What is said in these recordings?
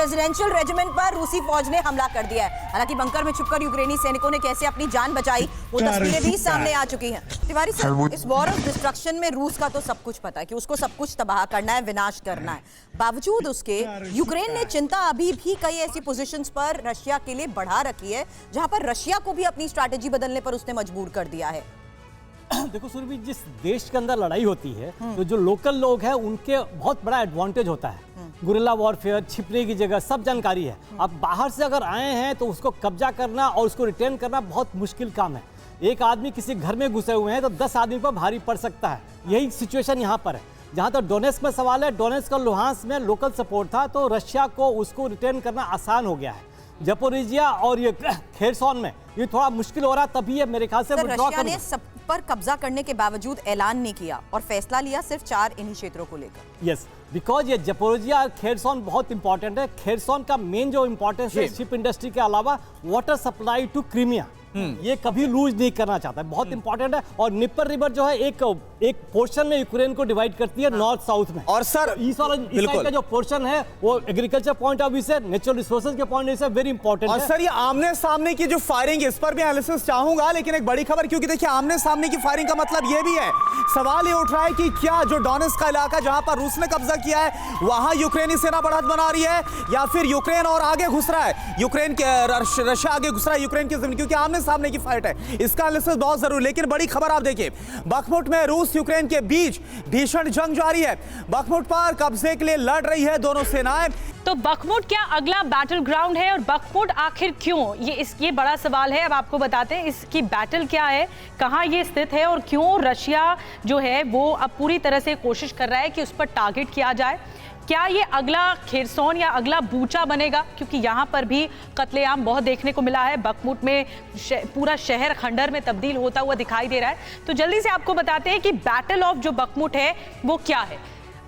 Presidential regiment पर रूसी फौज ने हमला कर दिया है। हालांकि बंकर में छुपकर यूक्रेनी सैनिकों ने कैसे अपनी जान बचाई वो तस्वीरें भी सामने आ चुकी हैं। तिवारी सर, इस वॉर ऑफ डिस्ट्रक्शन में रूस का तो सब कुछ पता है कि उसको सब कुछ तबाह करना है, विनाश करना है। बावजूद उसके यूक्रेन ने चिंता अभी भी कई ऐसी पोजीशंस पर रशिया के लिए बढ़ा रखी है जहां पर रशिया को भी अपनी स्ट्रैटेजी बदलने पर उसने मजबूर कर दिया है। देखो सुरभि, जिस देश के अंदर लड़ाई होती है तो जो लोकल लोग हैं उनके बहुत बड़ा एडवांटेज होता है। गुरिल्ला वॉरफेयर, छिपने की जगह, सब जानकारी है। अब बाहर से अगर आए हैं तो उसको कब्जा करना और उसको रिटेन करना बहुत मुश्किल काम है। एक आदमी किसी घर में घुसे हुए हैं तो 10 आदमी पर भारी पड़ सकता है। यही सिचुएशन यहाँ पर है। जहाँ तक डोनेस्क में सवाल है, डोनेस्क और लुहांस्क में लोकल सपोर्ट था तो रशिया को उसको रिटेन करना आसान हो गया है। ज़पोरिजिया और ये खेरसॉन में ये थोड़ा मुश्किल हो रहा, तभी ये मेरे ख्याल से रशिया ने सब पर कब्जा करने के बावजूद ऐलान नहीं किया और फैसला लिया सिर्फ 4 इन्हीं क्षेत्रों को लेकर। यस, बिकॉज ये ज़पोरिजिया और खेरसॉन बहुत इंपॉर्टेंट है। खेरसॉन का मेन जो इंपॉर्टेंस है शिप इंडस्ट्री के अलावा वाटर सप्लाई टू क्रीमिया, ये कभी लूज नहीं करना चाहता है, बहुत इंपॉर्टेंट है। और निपर रिवर जो है एक पोर्शन में यूक्रेन को डिवाइड करती है नॉर्थ साउथ में। और सर ईस्ट और इस साइड का जो पोर्शन है वो एग्रीकल्चर पॉइंट ऑफ व्यू से, नेचुरल रिसोर्सेज के पॉइंट ऑफ व्यू से वेरी इंपॉर्टेंट है। और सर ये आमने सामने की जो फायरिंग है इस पर भी एनालिसिस चाहूंगा, लेकिन एक बड़ी खबर, क्योंकि देखिए आमने सामने की फायरिंग का मतलब ये भी है, सवाल ये उठ रहा है कि क्या जो डोनेस्क का इलाका जहां पर रूस ने कब्जा किया है वहां यूक्रेनी सेना बढ़त बना रही है या फिर यूक्रेन और आगे घुस रहा है, यूक्रेन के रशिया आगे घुस रहा है यूक्रेन की जमीन, क्योंकि आमने सामने की फाइट है। इसका एनालिसिस बहुत जरूरी। लेकिन बड़ी खबर आप देखिए, बखमुट में रूस यूक्रेन के बीच भीषण जंग जारी है। बखमुट पर कब्जे के लिए लड़ रही है दोनों सेनाएं। तो बखमुट क्या अगला बैटल ग्राउंड है और बखमुट आखिर क्यों, ये बड़ा सवाल है। अब आपको बताते हैं इसकी बैटल क्या है, कहां ये स्थित है और क्यों रशिया जो है वो अब पूरी तरह से कोशिश कर रहा है कि उस पर टारगेट किया जाए। क्या ये अगला खेरसॉन या अगला बूचा बनेगा, क्योंकि यहाँ पर भी कत्लेआम बहुत देखने को मिला है। बखमुट में पूरा शहर खंडर में तब्दील होता हुआ दिखाई दे रहा है। तो जल्दी से आपको बताते हैं कि बैटल ऑफ जो बखमुट है वो क्या है।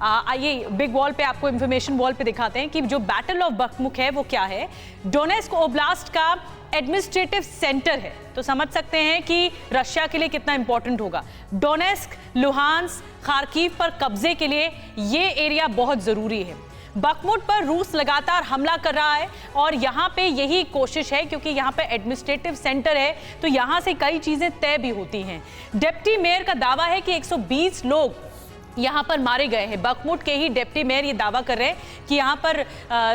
आइए बिग वॉल पे आपको इंफॉर्मेशन वॉल पे दिखाते हैं कि जो बैटल ऑफ बखमुट है वो क्या है। डोनेस्क ओब्लास्ट का एडमिनिस्ट्रेटिव सेंटर है, तो समझ सकते हैं कि रशिया के लिए कितना इंपॉर्टेंट होगा। डोनेस्क, लुहांस्क, खार्किव पर कब्जे के लिए ये एरिया बहुत जरूरी है। बखमुट पर रूस लगातार हमला कर रहा है और यहाँ पे यही कोशिश है, क्योंकि यहाँ पे एडमिनिस्ट्रेटिव सेंटर है तो यहाँ से कई चीजें तय भी होती हैं। डिप्टी मेयर का दावा है कि 120 लोग यहाँ पर मारे गए हैं। बखमुट के ही डिप्टी मेयर ये दावा कर रहे हैं कि यहाँ पर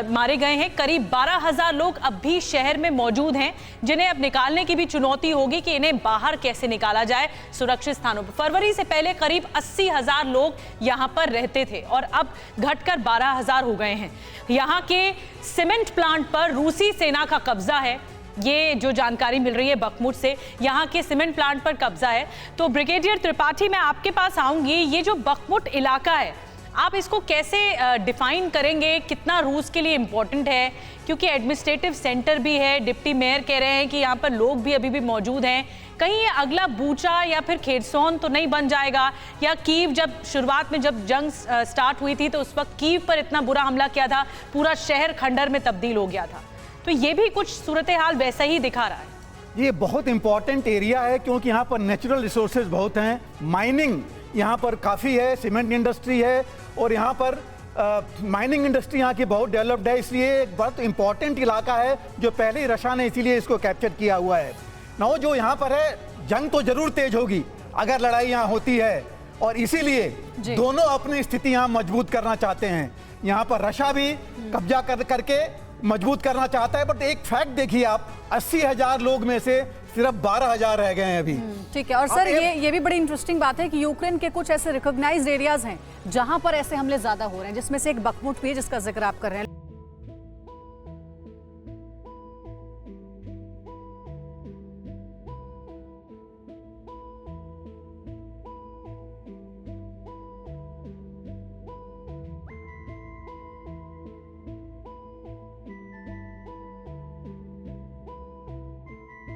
मारे गए हैं। करीब 12,000 लोग अब भी शहर में मौजूद हैं, जिन्हें अब निकालने की भी चुनौती होगी कि इन्हें बाहर कैसे निकाला जाए सुरक्षित स्थानों पर। फरवरी से पहले करीब 80,000 लोग यहाँ पर रहते थे और अब घटकर 12,000 हो गए हैं। यहाँ के सीमेंट प्लांट पर रूसी सेना का कब्जा है, ये जो जानकारी मिल रही है बखमुट से। यहाँ के सीमेंट प्लांट पर कब्जा है। तो ब्रिगेडियर त्रिपाठी, मैं आपके पास आऊंगी। ये जो बखमुट इलाका है आप इसको कैसे डिफाइन करेंगे, कितना रूस के लिए इम्पोर्टेंट है, क्योंकि एडमिनिस्ट्रेटिव सेंटर भी है, डिप्टी मेयर कह रहे हैं कि यहाँ पर लोग भी अभी भी मौजूद हैं। कहीं ये अगला बूचा या फिर खेरसॉन तो नहीं बन जाएगा, या कीव, जब शुरुआत में जब जंग स्टार्ट हुई थी तो उस वक्त कीव पर इतना बुरा हमला किया था, पूरा शहर खंडर में तब्दील हो गया था। तो ये भी कुछ सूरत हाल वैसा ही दिखा रहा है। ये बहुत इंपॉर्टेंट एरिया है क्योंकि यहाँ पर नेचुरल रिसोर्सेज बहुत हैं, माइनिंग यहाँ पर काफ़ी है, सीमेंट इंडस्ट्री है और यहाँ पर माइनिंग इंडस्ट्री यहाँ की बहुत डेवलप्ड है। इसलिए एक बहुत इंपॉर्टेंट इलाका है जो पहले ही रशिया ने इसीलिए इसको कैप्चर किया हुआ है। ना जो यहाँ पर है, जंग तो जरूर तेज होगी अगर लड़ाई यहाँ होती है और इसीलिए दोनों अपनी स्थिति यहाँ मजबूत करना चाहते हैं। यहाँ पर रशिया भी कब्जा करके मजबूत करना चाहता है, बट एक फैक्ट देखिए आप, 80,000 लोग में से सिर्फ 12,000 रह गए हैं अभी। ठीक है। और सर ये भी बड़ी इंटरेस्टिंग बात है कि यूक्रेन के कुछ ऐसे रिकॉग्नाइज्ड एरियाज हैं जहां पर ऐसे हमले ज्यादा हो रहे हैं, जिसमें से एक बखमुट भी है जिसका जिक्र आप कर रहे हैं।